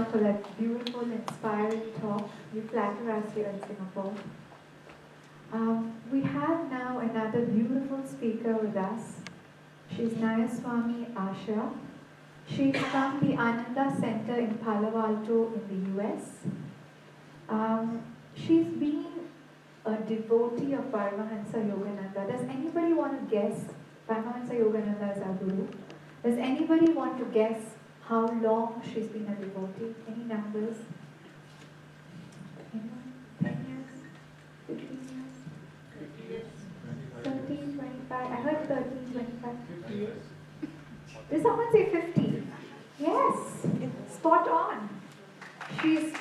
Asha, for that beautiful, inspiring talk. You flatter us here in Singapore. We have now another beautiful speaker with us. She's Nayaswami Asha. She's from the Ananda Center in Palo Alto in the US. She's been a devotee of Paramahansa Yogananda. Does anybody want to guess? Paramahansa Yogananda is our guru. Does anybody want to guess how long she's been a devotee? Any numbers? Anyone? 10 years? 15 years? 13, 25? I heard 13, 25. 50 years. Did someone say 50? Yes, spot on. She's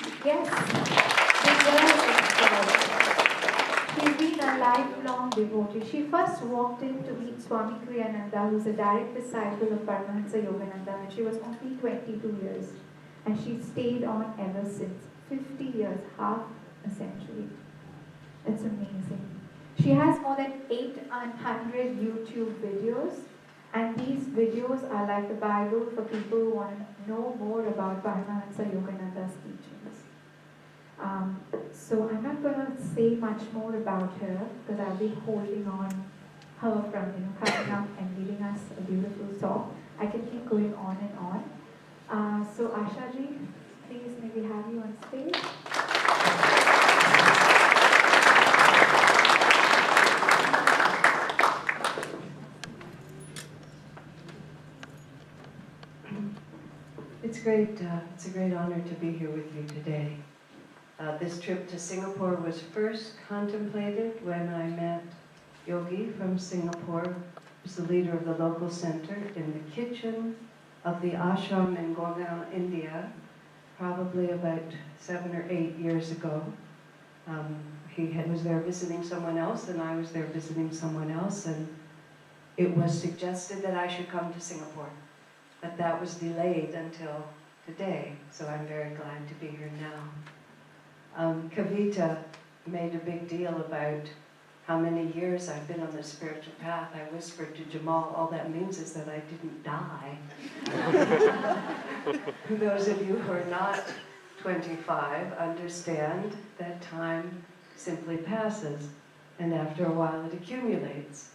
been a lifelong devotee. She first walked in to meet Swami Kriyananda, who's a direct disciple of Paramahansa Yogananda, when she was only 22 years. And she stayed on ever since. 50 years, half a century. It's amazing. She has more than 800 YouTube videos. And these videos are like the Bible for people who want to know more about Paramahansa Yogananda's teachings. So I'm not going to say much more about her because I'll be holding on her from coming up and giving us a beautiful talk. I can keep going on and on. So Asha ji, please maybe have you on stage. It's a great honor to be here with you today. This trip to Singapore was first contemplated when I met Yogi from Singapore, who's the leader of the local center, in the kitchen of the ashram in Gurgaon, India, probably about 7 or 8 years ago. He was there visiting someone else, and I was there visiting someone else, and it was suggested that I should come to Singapore. But that was delayed until today, so I'm very glad to be here now. Kavita made a big deal about how many years I've been on the spiritual path. I whispered to Jamal, all that means is that I didn't die. Those of you who are not 25 understand that time simply passes, and after a while it accumulates.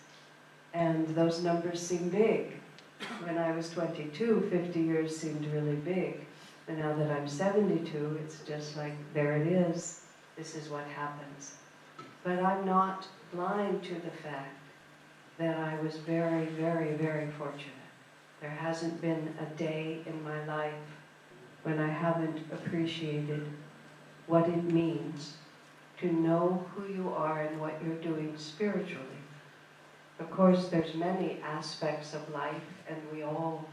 And those numbers seem big. When I was 22, 50 years seemed really big. And now that I'm 72, it's just like, there it is. This is what happens. But I'm not blind to the fact that I was very, very, very fortunate. There hasn't been a day in my life when I haven't appreciated what it means to know who you are and what you're doing spiritually. Of course, there's many aspects of life, and we all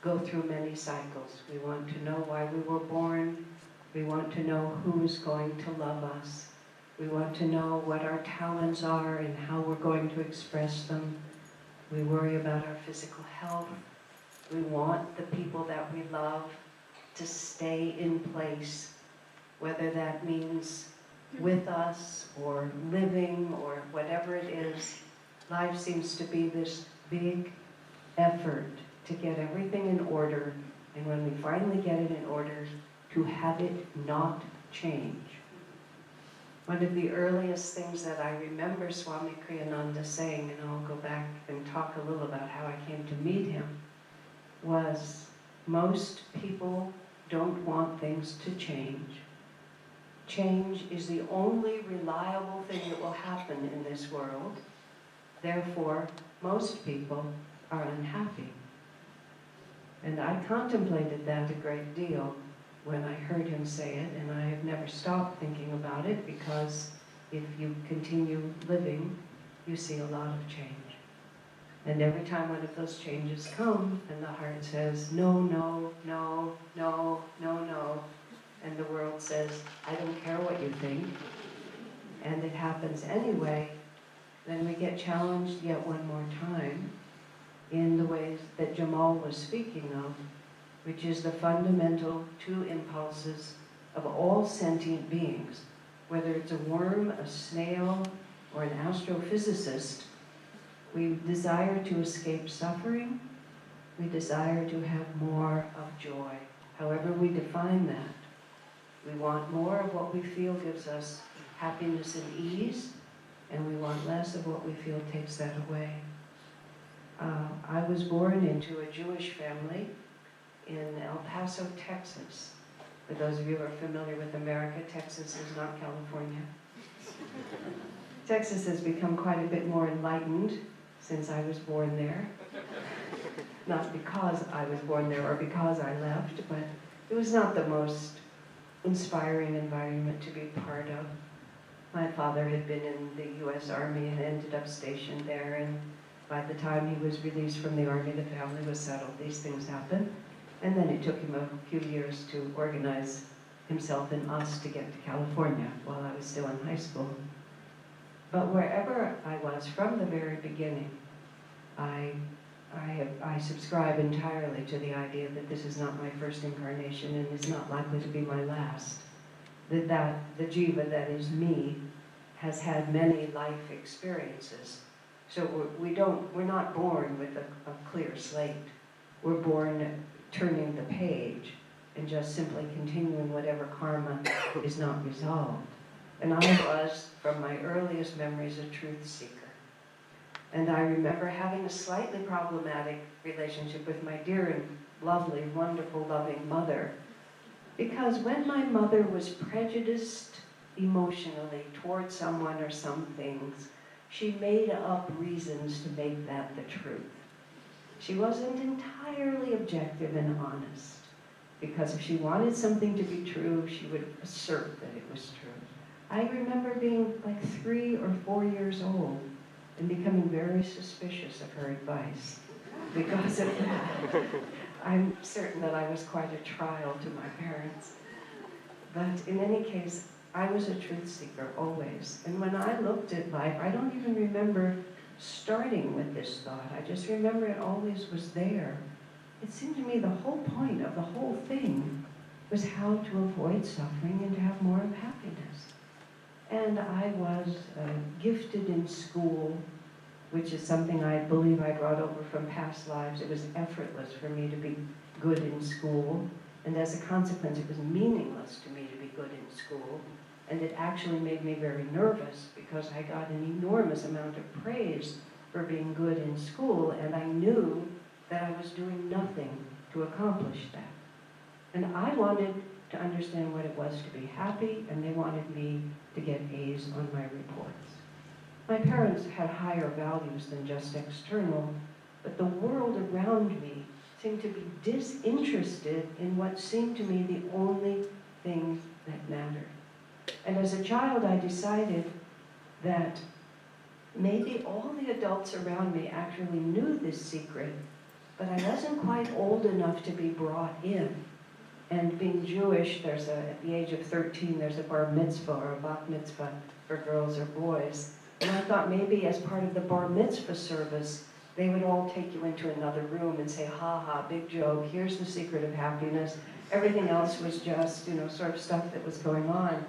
go through many cycles. We want to know why we were born. We want to know who is going to love us. We want to know what our talents are and how we're going to express them. We worry about our physical health. We want the people that we love to stay in place, whether that means with us or living or whatever it is. Life seems to be this big effort to get everything in order, and when we finally get it in order, to have it not change. One of the earliest things that I remember Swami Kriyananda saying, and I'll go back and talk a little about how I came to meet him, was most people don't want things to change. Change is the only reliable thing that will happen in this world. Therefore, most people are unhappy. And I contemplated that a great deal when I heard him say it, and I have never stopped thinking about it, because if you continue living, you see a lot of change. And every time one of those changes come, and the heart says, no, no, no, no, no, no, and the world says, I don't care what you think, and it happens anyway, then we get challenged yet one more time in the ways that Jamal was speaking of, which is the fundamental two impulses of all sentient beings, whether it's a worm, a snail, or an astrophysicist. We desire to escape suffering. We desire to have more of joy, however we define that. We want more of what we feel gives us happiness and ease, and we want less of what we feel takes that away. I was born into a Jewish family in El Paso, Texas. For those of you who are familiar with America, Texas is not California. Texas has become quite a bit more enlightened since I was born there. Not because I was born there or because I left, but it was not the most inspiring environment to be part of. My father had been in the U.S. Army and ended up stationed there, and by the time he was released from the Army, the family was settled. These things happen. And then it took him a few years to organize himself and us to get to California while I was still in high school. But wherever I was from the very beginning, I subscribe entirely to the idea that this is not my first incarnation and is not likely to be my last. That the jiva that is me has had many life experiences. So we're not born with a clear slate. We're born turning the page and just simply continuing whatever karma is not resolved. And I was, from my earliest memories, a truth seeker. And I remember having a slightly problematic relationship with my dear and lovely, wonderful, loving mother. Because when my mother was prejudiced emotionally towards someone or some things, she made up reasons to make that the truth. She wasn't entirely objective and honest, because if she wanted something to be true, she would assert that it was true. I remember being like 3 or 4 years old and becoming very suspicious of her advice because of that. I'm certain that I was quite a trial to my parents. But in any case, I was a truth seeker always. And when I looked at life, I don't even remember starting with this thought. I just remember it always was there. It seemed to me the whole point of the whole thing was how to avoid suffering and to have more of happiness. And I was gifted in school, which is something I believe I brought over from past lives. It was effortless for me to be good in school. And as a consequence, it was meaningless to me to be good in school. And it actually made me very nervous because I got an enormous amount of praise for being good in school, and I knew that I was doing nothing to accomplish that. And I wanted to understand what it was to be happy, and they wanted me to get A's on my reports. My parents had higher values than just external, but the world around me seemed to be disinterested in what seemed to me the only thing that mattered. And as a child, I decided that maybe all the adults around me actually knew this secret, but I wasn't quite old enough to be brought in. And being Jewish, at the age of 13, there's a bar mitzvah or a bat mitzvah for girls or boys. And I thought maybe as part of the bar mitzvah service, they would all take you into another room and say, ha ha, big joke, here's the secret of happiness. Everything else was just, sort of stuff that was going on.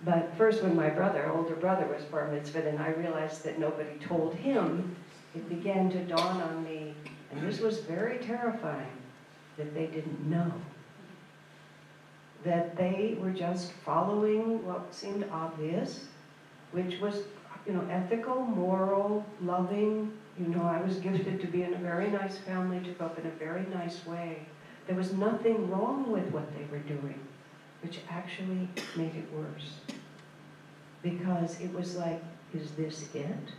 But first when my older brother was bar mitzvahed, and I realized that nobody told him, it began to dawn on me, and this was very terrifying, that they didn't know. That they were just following what seemed obvious, which was, ethical, moral, loving. I was gifted to be in a very nice family, to grow up in a very nice way. There was nothing wrong with what they were doing, which actually made it worse. Because it was like, is this it?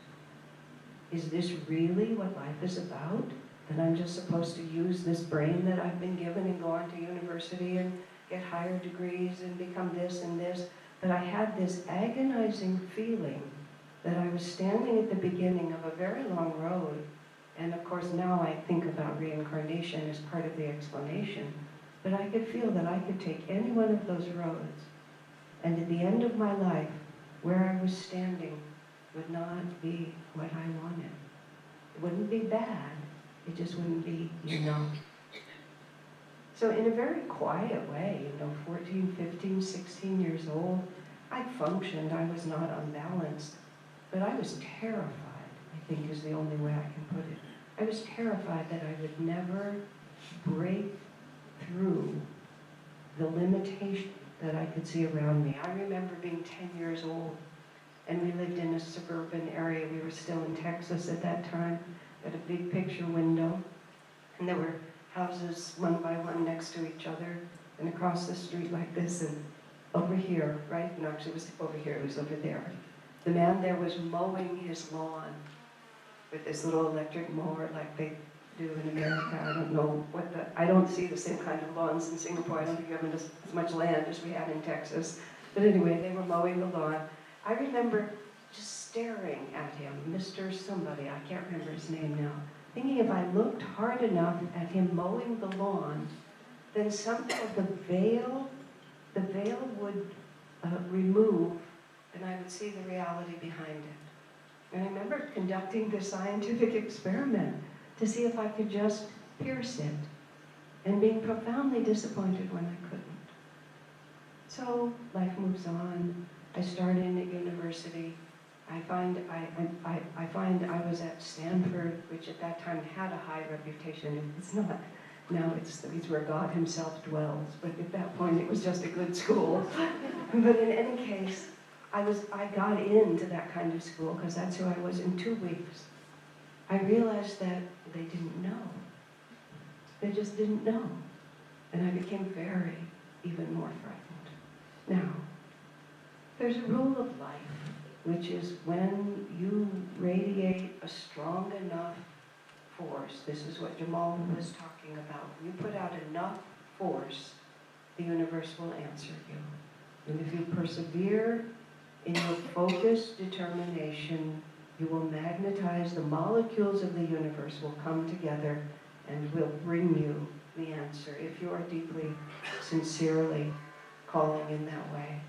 Is this really what life is about? That I'm just supposed to use this brain that I've been given and go on to university and get higher degrees and become this and this? But I had this agonizing feeling that I was standing at the beginning of a very long road. And of course now I think about reincarnation as part of the explanation. But I could feel that I could take any one of those roads, and at the end of my life, where I was standing would not be what I wanted. It wouldn't be bad, it just wouldn't be enough. So in a very quiet way, 14, 15, 16 years old, I functioned, I was not unbalanced, but I was terrified, I think is the only way I can put it. I was terrified that I would never break through the limitation that I could see around me. I remember being 10 years old, and we lived in a suburban area. We were still in Texas at that time. We had a big picture window, and there were houses one by one next to each other, and across the street like this, and over here, right? No, actually it was over here, it was over there. The man there was mowing his lawn with this little electric mower like they do in America. I don't know I don't see the same kind of lawns in Singapore. I don't think you have as much land as we had in Texas. But anyway, they were mowing the lawn. I remember just staring at him, Mr. Somebody, I can't remember his name now, thinking if I looked hard enough at him mowing the lawn, then somehow the veil would remove, and I would see the reality behind it. And I remember conducting this scientific experiment to see if I could just pierce it, and being profoundly disappointed when I couldn't. So life moves on. I started in at university. I find I was at Stanford, which at that time had a high reputation. It's not. Now it's where God himself dwells. But at that point, it was just a good school. But in any case, I got into that kind of school because that's who I was in 2 weeks. I realized that they didn't know. They just didn't know. And I became very, even more frightened. Now, there's a rule of life, which is when you radiate a strong enough force, this is what Jamal was talking about, when you put out enough force, the universe will answer you. And if you persevere in your focused determination, you will magnetize the molecules of the universe will come together and will bring you the answer if you are deeply, sincerely calling in that way.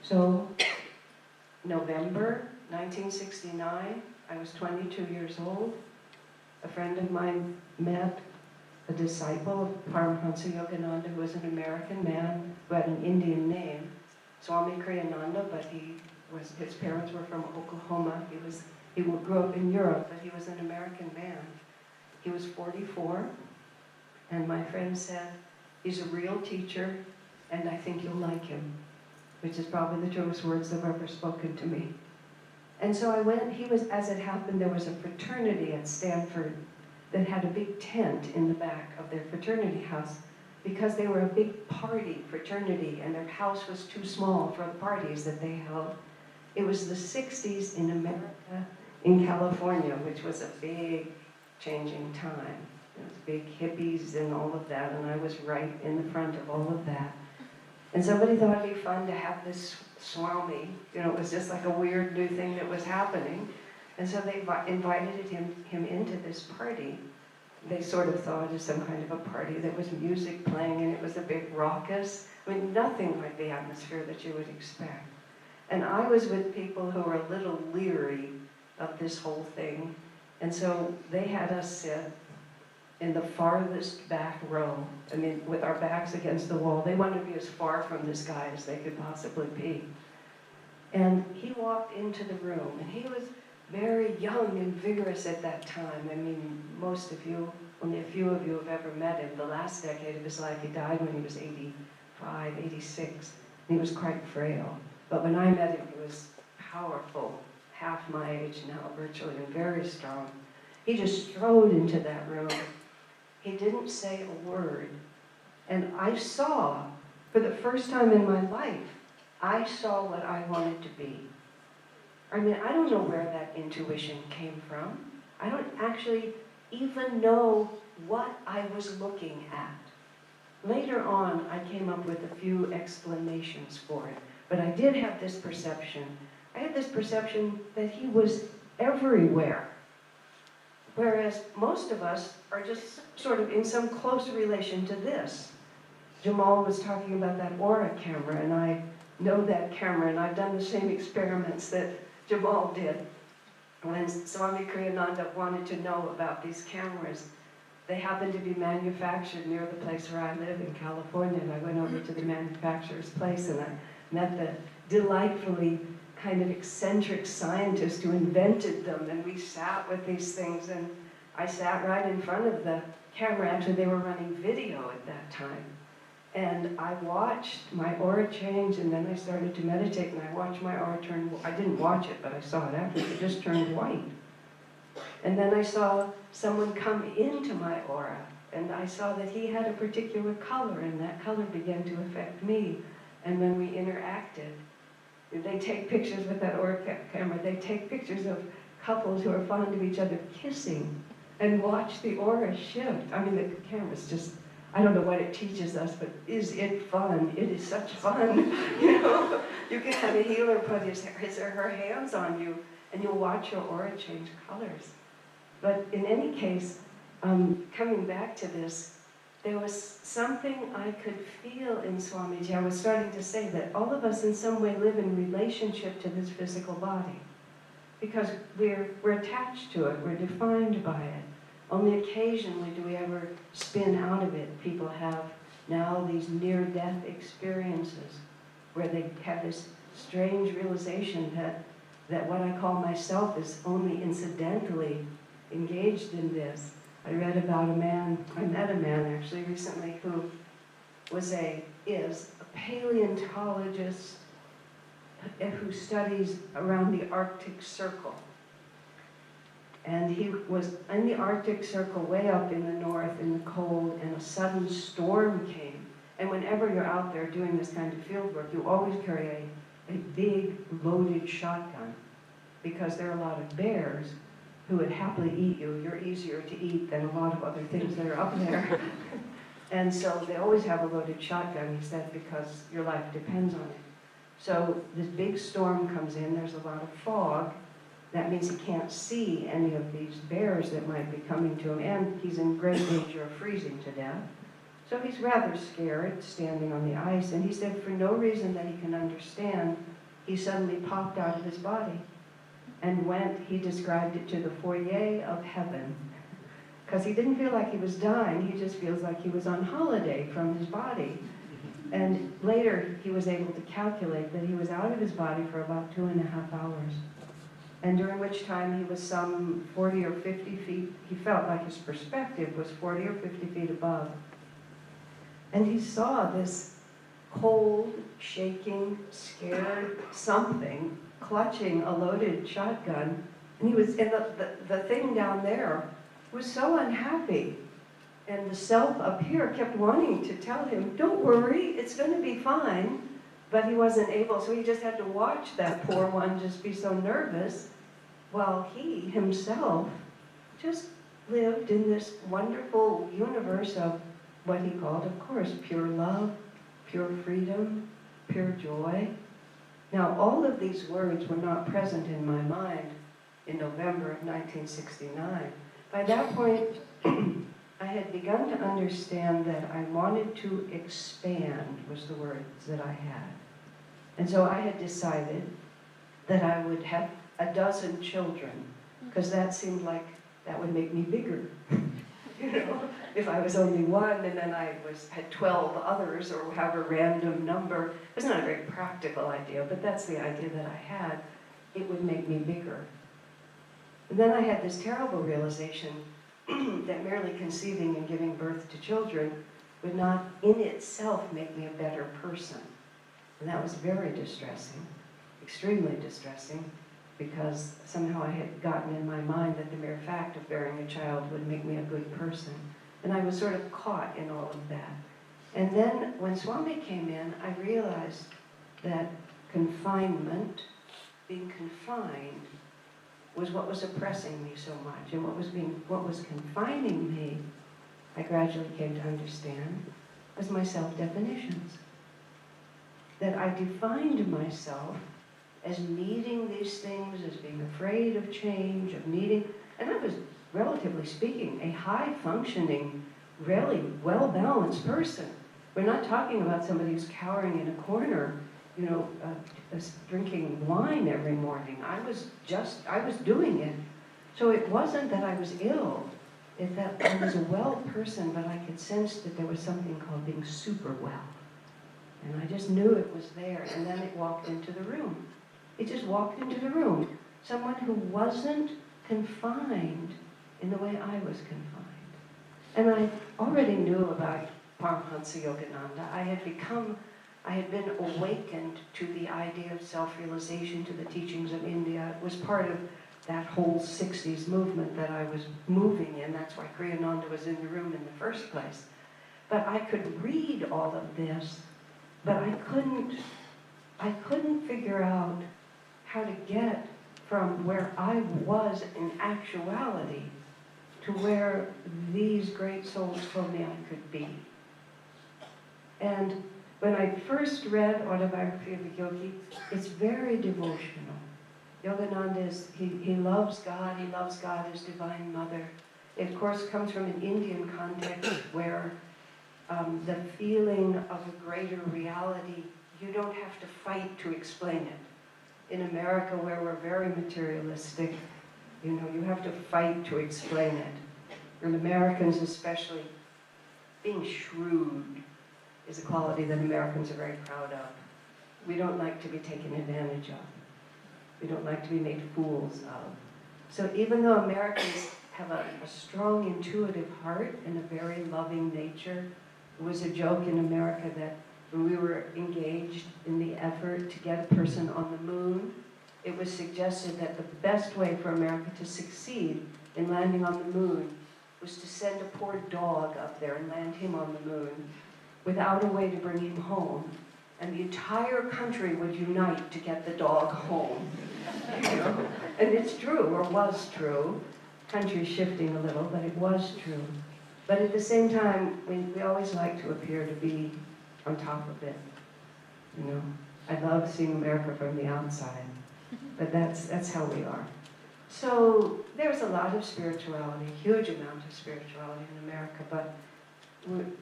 So, November 1969, I was 22 years old. A friend of mine met a disciple of Paramahansa Yogananda, who was an American man who had an Indian name, Swami Kriyananda, but his parents were from Oklahoma. He grew up in Europe, but he was an American man. He was 44, and my friend said, he's a real teacher, and I think you'll like him, which is probably the truest words that have ever spoken to me. And so I went. As it happened, there was a fraternity at Stanford that had a big tent in the back of their fraternity house because they were a big party fraternity and their house was too small for the parties that they held. It was the 60s in America, in California, which was a big changing time. There was big hippies and all of that, and I was right in the front of all of that. And somebody thought it'd be fun to have this Swami. It was just like a weird new thing that was happening. And so they invited him into this party. They sort of thought it was some kind of a party. There was music playing, and it was a big raucous. I mean, nothing like the atmosphere that you would expect. And I was with people who were a little leery of this whole thing. And so they had us sit in the farthest back row, I mean, with our backs against the wall. They wanted to be as far from this guy as they could possibly be. And he walked into the room, and he was very young and vigorous at that time. I mean, most of you, only a few of you have ever met him. The last decade of his life, he died when he was 85, 86, and he was quite frail. But when I met him, he was powerful, half my age now, virtually, and very strong. He just strode into that room. He didn't say a word. And I saw, for the first time in my life, I saw what I wanted to be. I mean, I don't know where that intuition came from. I don't actually even know what I was looking at. Later on, I came up with a few explanations for it. But I did have this perception. I had this perception that he was everywhere. Whereas most of us are just sort of in some close relation to this. Jamal was talking about that aura camera, and I know that camera, and I've done the same experiments that Jamal did. When Swami Kriyananda wanted to know about these cameras, they happened to be manufactured near the place where I live in California, and I went over to the manufacturer's place, and I met the delightfully kind of eccentric scientist who invented them, and we sat with these things, and I sat right in front of the camera. Actually, they were running video at that time. And I watched my aura change, and then I started to meditate, and I watched my aura turn. I didn't watch it, but I saw it after. It just turned white. And then I saw someone come into my aura, and I saw that he had a particular color, and that color began to affect me. And when we interacted, they take pictures with that aura camera. They take pictures of couples who are fond of each other kissing, and watch the aura shift. I mean, the camera's just, I don't know what it teaches us, but is it fun? It is such fun. You know, you can have a healer put his or her hands on you, and you'll watch your aura change colors. But in any case, coming back to this, there was something I could feel in Swamiji. I was starting to say that all of us in some way live in relationship to this physical body, because we're attached to it, we're defined by it. Only occasionally do we ever spin out of it. People have now these near-death experiences where they have this strange realization that what I call myself is only incidentally engaged in this. I read about a man, I met a man actually recently who is a paleontologist who studies around the Arctic Circle. And he was in the Arctic Circle way up in the north in the cold, and a sudden storm came. And whenever you're out there doing this kind of field work, you always carry a big loaded shotgun, because there are a lot of bears who would happily eat you. You're easier to eat than a lot of other things that are up there. And so they always have a loaded shotgun, he said, because your life depends on it. So this big storm comes in, there's a lot of fog. That means he can't see any of these bears that might be coming to him, and he's in great danger of freezing to death. So he's rather scared, standing on the ice, and he said for no reason that he can understand, he suddenly popped out of his body and went, he described it, to the foyer of heaven. Because he didn't feel like he was dying, he just feels like he was on holiday from his body. And later he was able to calculate that he was out of his body for about 2.5 hours. And during which time he was some 40 or 50 feet, he felt like his perspective was 40 or 50 feet above. And he saw this cold, shaking, scared something clutching a loaded shotgun. And he was, and the thing down there was so unhappy. And the self up here kept wanting to tell him, don't worry, it's going to be fine. But he wasn't able, so he just had to watch that poor one just be so nervous, while he himself just lived in this wonderful universe of what he called, of course, pure love, pure freedom, pure joy. Now, all of these words were not present in my mind in November of 1969. By that point, I had begun to understand that I wanted to expand, was the words that I had. And so I had decided that I would have a dozen children, because that seemed like that would make me bigger. You know, if I was only one and then I had 12 others, or however random number. It's not a very practical idea, but that's the idea that I had. It would make me bigger. And then I had this terrible realization that merely conceiving and giving birth to children would not in itself make me a better person. And that was very distressing, extremely distressing, because somehow I had gotten in my mind that the mere fact of bearing a child would make me a good person. And I was sort of caught in all of that. And then when Swami came in, I realized that confinement, being confined, was what was oppressing me so much. And what was confining me, I gradually came to understand, was my self-definitions. That I defined myself as needing these things, as being afraid of change, of needing, and I was, relatively speaking, a high-functioning, really well-balanced person. We're not talking about somebody who's cowering in a corner, you know, drinking wine every morning. I was doing it. So it wasn't that I was ill, it's that I was a well person, but I could sense that there was something called being super well. And I just knew it was there, and then it walked into the room. It just walked into the room. Someone who wasn't confined in the way I was confined. And I already knew about Paramahansa Yogananda. I had been awakened to the idea of self-realization, to the teachings of India. It was part of that whole 60s movement that I was moving in. That's why Kriyananda was in the room in the first place. But I could read all of this, but I couldn't figure out how to get from where I was in actuality to where these great souls told me I could be. And when I first read Autobiography of a Yogi, it's very devotional. Yogananda he loves God, he loves God as Divine Mother. It, of course, comes from an Indian context where the feeling of a greater reality, you don't have to fight to explain it. In America, where we're very materialistic, you have to fight to explain it. And Americans especially, being shrewd is a quality that Americans are very proud of. We don't like to be taken advantage of. We don't like to be made fools of. So even though Americans have a strong intuitive heart and a very loving nature, it was a joke in America that when we were engaged in the effort to get a person on the moon, it was suggested that the best way for America to succeed in landing on the moon was to send a poor dog up there and land him on the moon without a way to bring him home. And the entire country would unite to get the dog home. And it's true, or was true. Country's shifting a little, but it was true. But at the same time, we always like to appear to be on top of it. I love seeing America from the outside, but that's how we are. So there's a lot of spirituality, huge amount of spirituality in America, but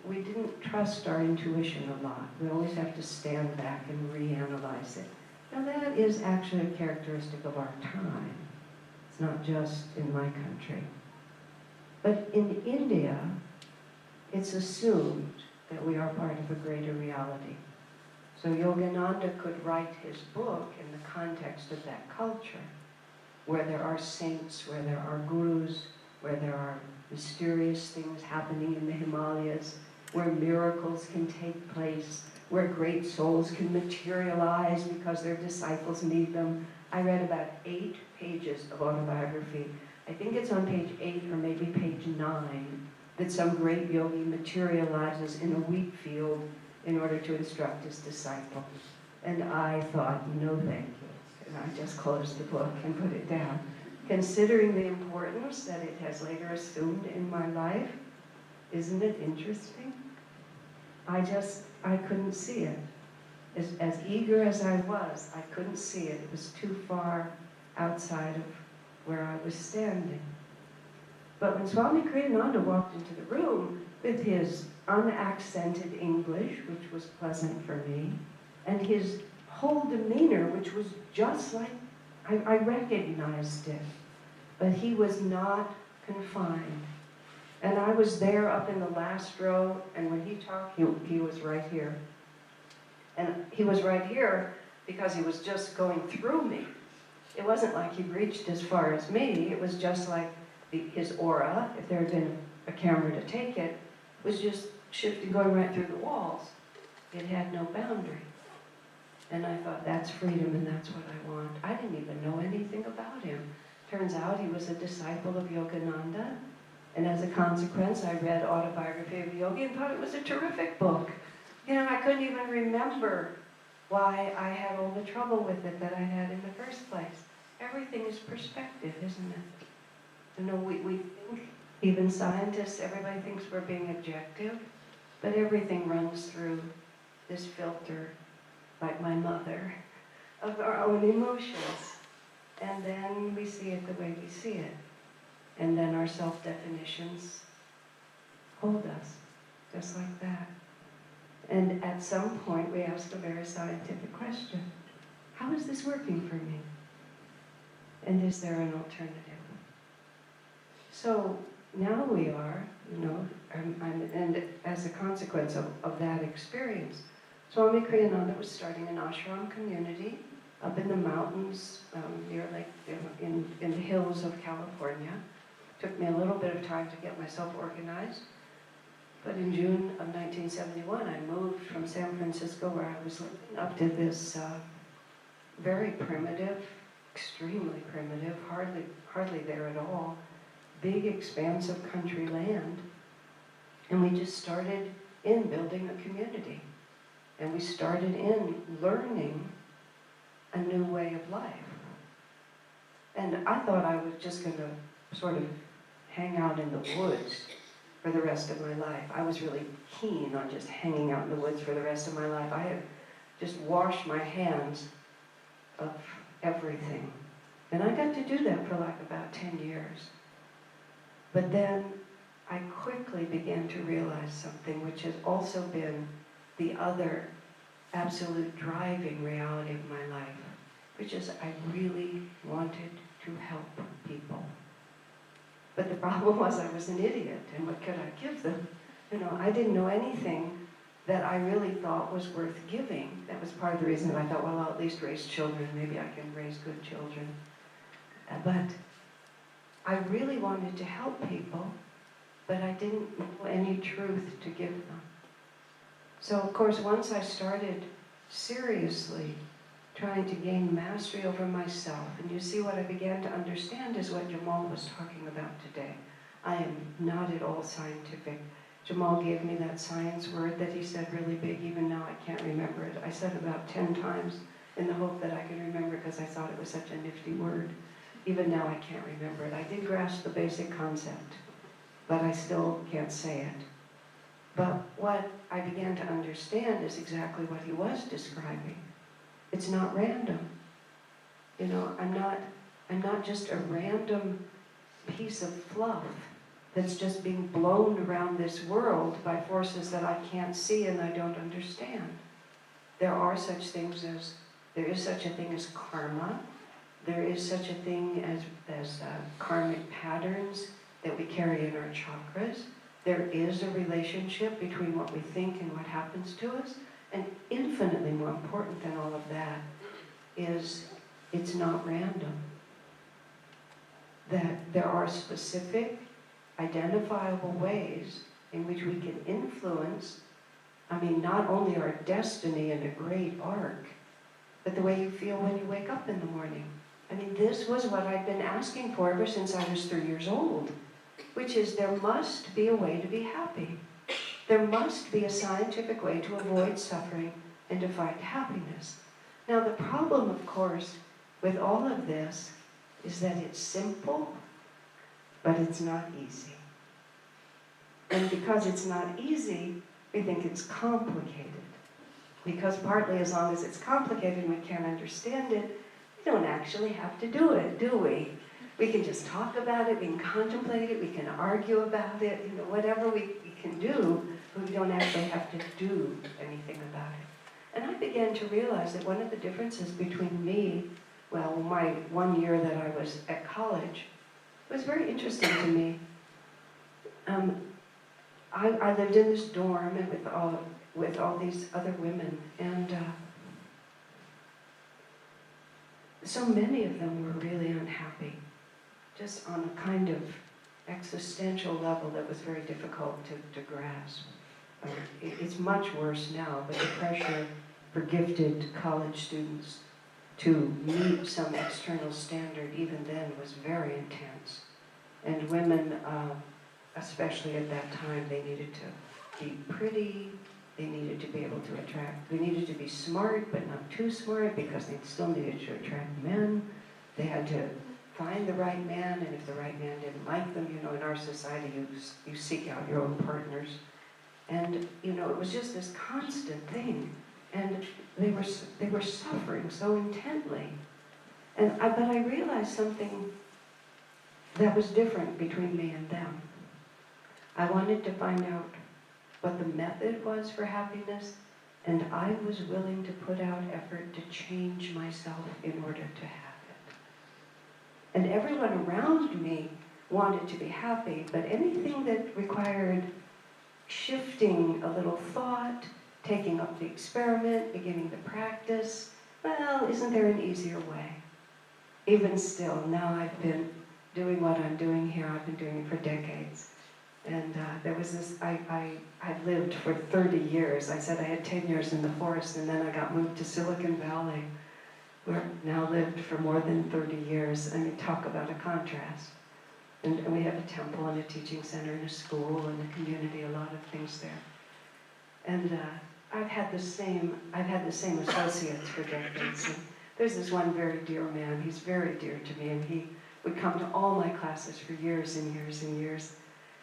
we didn't trust our intuition a lot. We always have to stand back and reanalyze it. Now that is actually a characteristic of our time. It's not just in my country. But in India, it's assumed that we are part of a greater reality. So Yogananda could write his book in the context of that culture, where there are saints, where there are gurus, where there are mysterious things happening in the Himalayas, where miracles can take place, where great souls can materialize because their disciples need them. I read about 8 pages of autobiography. I think it's on page 8 or maybe page 9 that some great yogi materializes in a wheat field in order to instruct his disciple. And I thought, no thank you. And I just closed the book and put it down. Considering the importance that it has later assumed in my life, isn't it interesting? I couldn't see it. As eager as I was, I couldn't see it. It was too far outside of where I was standing. But when Swami Kriyananda walked into the room with his unaccented English, which was pleasant for me, and his whole demeanor, which was just like, I recognized it, but he was not confined. And I was there up in the last row, and when he talked, he was right here. And he was right here because he was just going through me. It wasn't like he reached as far as me. It was just like his aura, if there had been a camera to take it, was just shifting, going right through the walls. It had no boundary. And I thought, that's freedom and that's what I want. I didn't even know anything about him. Turns out he was a disciple of Yogananda. And as a consequence, I read Autobiography of a Yogi and thought it was a terrific book. I couldn't even remember why I had all the trouble with it that I had in the first place. Everything is perspective, isn't it? We think, even scientists, everybody thinks we're being objective, but everything runs through this filter, like my mother, of our own emotions. And then we see it the way we see it. And then our self-definitions hold us, just like that. And at some point, we ask a very scientific question. How is this working for me? And is there an alternative? So now we are, and as a consequence of that experience, Swami Kriyananda was starting an ashram community up in the mountains, near in the hills of California. Took me a little bit of time to get myself organized. But in June of 1971, I moved from San Francisco, where I was living, up to this very primitive, extremely primitive, hardly there at all, big expanse of country land. And we just started in building a community. And we started in learning a new way of life. And I thought I was just going to sort of hang out in the woods for the rest of my life. I was really keen on just hanging out in the woods for the rest of my life. I had just washed my hands of everything. And I got to do that for like about 10 years. But then I quickly began to realize something, which has also been the other absolute driving reality of my life, which is I really wanted to help people. But the problem was I was an idiot, and what could I give them? You know, I didn't know anything that I really thought was worth giving. That was part of the reason that I thought, well, I'll at least raise children. Maybe I can raise good children. But I really wanted to help people, but I didn't know any truth to give them. So, of course, once I started seriously trying to gain mastery over myself, and you see what I began to understand is what Jamal was talking about today. I am not at all scientific. Jamal gave me that science word that he said really big. Even now I can't remember it. I said it about 10 times in the hope that I could remember because I thought it was such a nifty word. Even now I can't remember it. I did grasp the basic concept, but I still can't say it. But what I began to understand is exactly what he was describing. It's not random. You know, I'm not just a random piece of fluff that's just being blown around this world by forces that I can't see and I don't understand. There are such things as, there is such a thing as karma. There is such a thing as karmic patterns that we carry in our chakras. There is a relationship between what we think and what happens to us. And infinitely more important than all of that is it's not random. That there are specific, identifiable ways in which we can influence, not only our destiny in a great arc, but the way you feel when you wake up in the morning. This was what I'd been asking for ever since I was 3 years old, which is there must be a way to be happy. There must be a scientific way to avoid suffering and to find happiness. Now the problem, of course, with all of this is that it's simple, but it's not easy. And because it's not easy, we think it's complicated. Because partly as long as it's complicated and we can't understand it, we don't actually have to do it, do we? We can just talk about it, we can contemplate it, we can argue about it, whatever we can do, but we don't actually have to do anything about it. And I began to realize that one of the differences between me, my 1 year that I was at college, was very interesting to me. I lived in this dorm and with all these other women, and so many of them were really unhappy, just on a kind of existential level that was very difficult to grasp. It's much worse now, but the pressure for gifted college students to meet some external standard even then was very intense. And women, especially at that time, they needed to be pretty, they needed to be able to attract, they needed to be smart but not too smart because they still needed to attract men. They had to find the right man, and if the right man didn't like them, in our society you seek out your own partners. And it was just this constant thing. And they were suffering so intently. But I realized something that was different between me and them. I wanted to find out what the method was for happiness, and I was willing to put out effort to change myself in order to have it. And everyone around me wanted to be happy, but anything that required shifting a little thought, taking up the experiment, beginning the practice, isn't there an easier way? Even still, now I've been doing what I'm doing here, I've been doing it for decades. And there was this, I've lived for 30 years. I said I had 10 years in the forest, and then I got moved to Silicon Valley, where I've now lived for more than 30 years. I mean, talk about a contrast. And we have a temple and a teaching center and a school and a community, a lot of things there. And I've had the same associates for decades. And there's this one very dear man, he's very dear to me, and he would come to all my classes for years and years and years.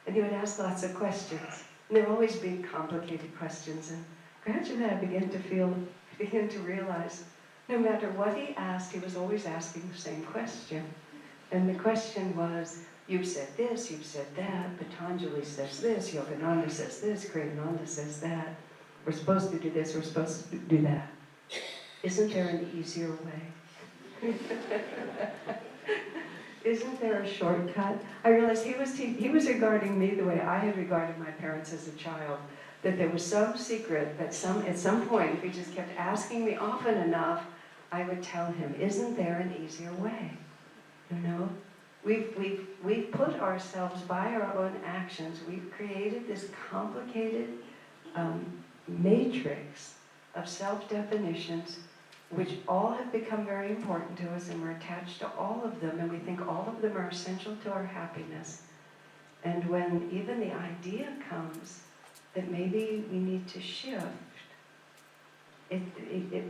And he would ask lots of questions. And they were always big, complicated questions. And gradually I began to realize, no matter what he asked, he was always asking the same question. And the question was, you've said this, you've said that, Patanjali says this, Yogananda says this, Kriyananda says that. We're supposed to do this, we're supposed to do that. Isn't there an easier way? Isn't there a shortcut? I realized he was regarding me the way I had regarded my parents as a child, that there was some secret that at some point, if he just kept asking me often enough, I would tell him, isn't there an easier way? You know? We've put ourselves, by our own actions, we've created this complicated matrix of self-definitions, which all have become very important to us, and we're attached to all of them, and we think all of them are essential to our happiness. And when even the idea comes that maybe we need to shift,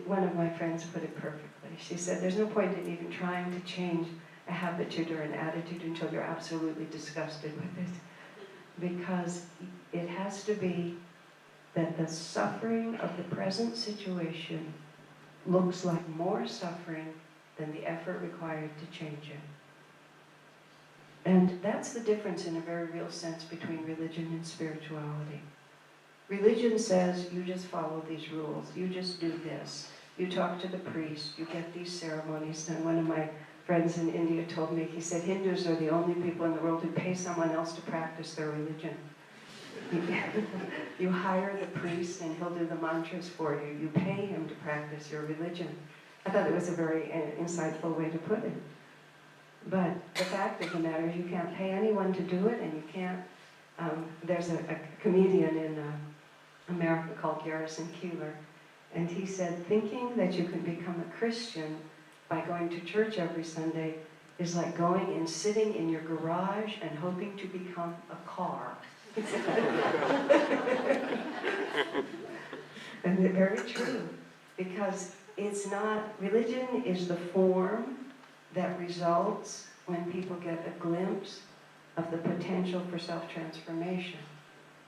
one of my friends put it perfectly. She said, there's no point in even trying to change a habitude or an attitude until you're absolutely disgusted with it. Because it has to be that the suffering of the present situation looks like more suffering than the effort required to change it. And that's the difference in a very real sense between religion and spirituality. Religion says you just follow these rules, you just do this, you talk to the priest, you get these ceremonies done. One of my friends in India told me, he said, Hindus are the only people in the world who pay someone else to practice their religion. You hire the priest and he'll do the mantras for you. You pay him to practice your religion. I thought it was a very insightful way to put it. But the fact of the matter is you can't pay anyone to do it, and you can't... there's a comedian in America called Garrison Keillor, and he said, thinking that you can become a Christian by going to church every Sunday is like going and sitting in your garage and hoping to become a car. And they're very true, because it's not, religion is the form that results when people get a glimpse of the potential for self-transformation.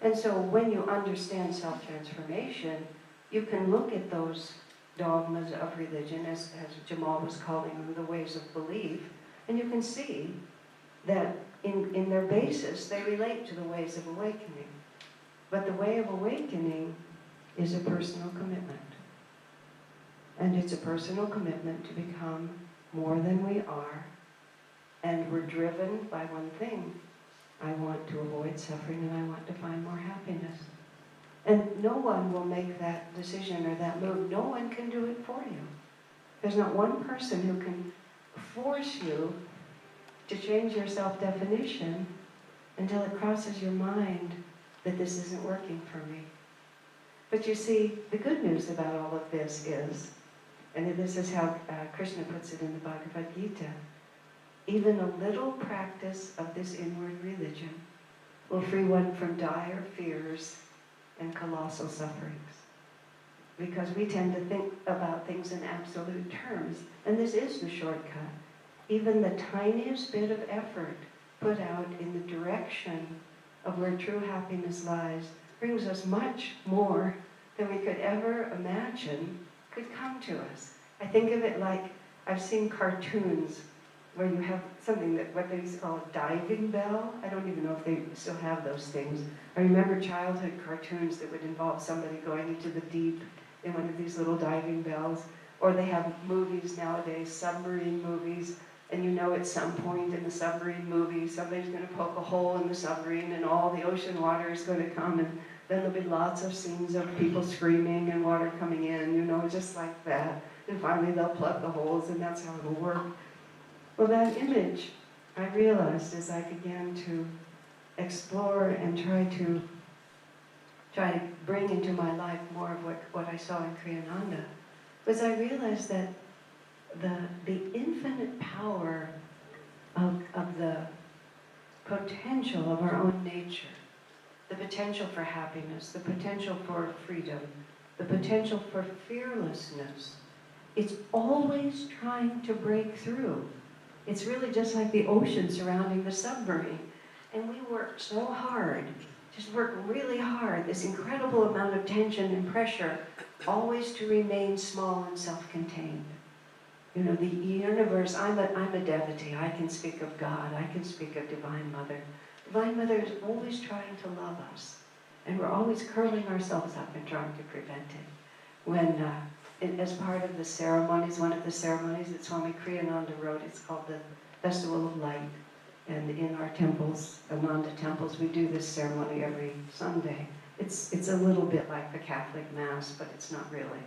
And so when you understand self-transformation, you can look at those dogmas of religion, as Jamal was calling them, the ways of belief, and you can see that in their basis, they relate to the ways of awakening. But the way of awakening is a personal commitment. And it's a personal commitment to become more than we are. And we're driven by one thing. I want to avoid suffering, and I want to find more happiness. And no one will make that decision or that move. No one can do it for you. There's not one person who can force you to change your self-definition until it crosses your mind that this isn't working for me. But you see, the good news about all of this is, and this is how Krishna puts it in the Bhagavad Gita, even a little practice of this inward religion will free one from dire fears and colossal sufferings. Because we tend to think about things in absolute terms, and this is the shortcut. Even the tiniest bit of effort put out in the direction of where true happiness lies brings us much more than we could ever imagine could come to us. I think of it like, I've seen cartoons where you have something that, what they used to call a diving bell. I don't even know if they still have those things. I remember childhood cartoons that would involve somebody going into the deep in one of these little diving bells. Or they have movies nowadays, submarine movies, and you know at some point in the submarine movie, somebody's going to poke a hole in the submarine and all the ocean water is going to come, and then there'll be lots of scenes of people screaming and water coming in, you know, just like that. And finally they'll plug the holes, and that's how it'll work. Well, that image, I realized as I began to explore and try to bring into my life more of what I saw in Kriyananda, was I realized that the infinite power of the potential of our own nature, the potential for happiness, the potential for freedom, the potential for fearlessness, it's always trying to break through. It's really just like the ocean surrounding the submarine. And we work so hard, just work really hard, this incredible amount of tension and pressure, always to remain small and self-contained. You know, the universe, I'm a devotee. I can speak of God. I can speak of Divine Mother. Divine Mother is always trying to love us. And we're always curling ourselves up and trying to prevent it. When, as part of the ceremonies, one of the ceremonies that Swami Kriyananda wrote, it's called the Festival of Light. And in our temples, Ananda temples, we do this ceremony every Sunday. It's a little bit like the Catholic Mass, but it's not really.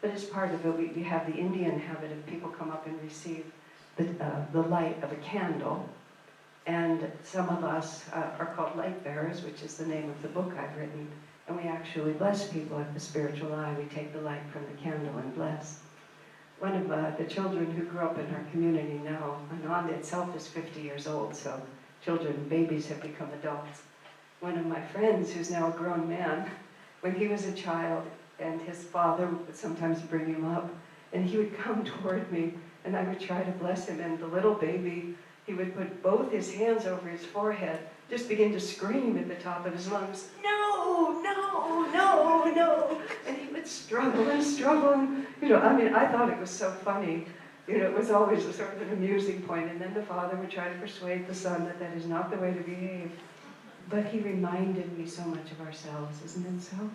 But as part of it, we have the Indian habit of people come up and receive the light of a candle. And some of us are called light bearers, which is the name of the book I've written. And we actually bless people at the spiritual eye. We take the light from the candle and bless. One of the children who grew up in our community now, Ananda itself is 50 years old, so children, babies have become adults. One of my friends, who's now a grown man, when he was a child, and his father would sometimes bring him up, and he would come toward me, and I would try to bless him, and the little baby, he would put both his hands over his forehead, just begin to scream at the top of his lungs, no, no, no, no, and he would struggle and struggle, and, you know, I mean, I thought it was so funny. You know, it was always a sort of an amusing point, and then the father would try to persuade the son that that is not the way to behave. But he reminded me so much of ourselves, isn't it so?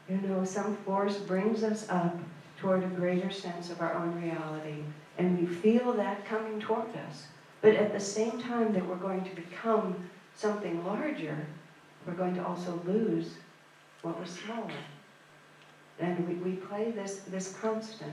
You know, some force brings us up toward a greater sense of our own reality, and we feel that coming toward us. But at the same time that we're going to become something larger, we're going to also lose what was smaller. And we play this constant.